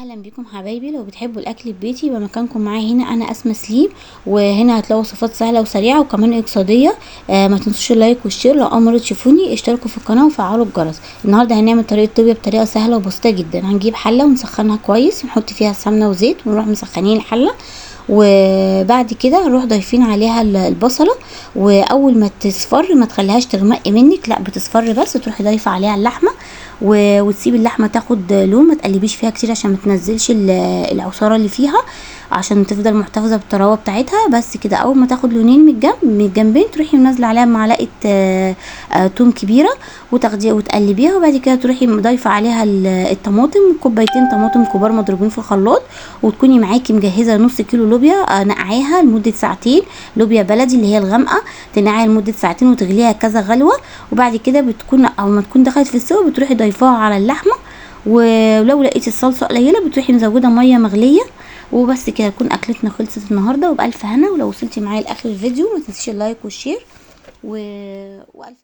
اهلا بيكم حبايبي. لو بتحبوا الاكل ببيتي يبقى مكانكم معايا هنا. انا اسماء سليم، وهنا هتلاقوا وصفات سهله وسريعه وكمان اقتصاديه. ما تنسوش اللايك والشير. لو اول مره تشوفوني اشتركوا في القناه وفعلوا الجرس. النهارده هنعمل طريقه طبيه بطريقه سهله وبسيطه جدا. هنجيب حله ونسخنها كويس ونحط فيها سمنه وزيت ونروح مسخنين الحله، وبعد كده نروح ضايفين عليها البصله. واول ما تصفر ما تخليهاش تغمق منك، لا بتصفر بس، تروحي ضايفه عليها اللحمه وتسيبي اللحمه تاخد لون. ما تقلبيش فيها كتير عشان ما تنزلش العصاره اللي فيها، عشان تفضل محتفظه بالطراوه بتاعتها. بس كده اول ما تاخد لونين من الجنبين تروحي منزله عليها معلقه توم كبيره وتاخديها وتقلبيها. وبعد كده تروحي ضايفه عليها الطماطم، كوبايتين طماطم كبار مضروبين في الخلاط. وتكوني معاكي مجهزه نص كيلو لوبيا نقعيها لمده ساعتين، لوبيا بلدي اللي هي الغامقه، تنقعيها لمده ساعتين وتغليها كذا غلوه. وبعد كده بتكون او ما تكون دخلت في السوا بتروحي ضايفاها على اللحمه. ولو لقيتي الصلصه قليله بتروحي مزوده ميه مغليه. وبس كده تكون اكلتنا خلصت النهارده وبالف هنا. ولو وصلتي معايا لاخر الفيديو ما تنسيش اللايك والشير والف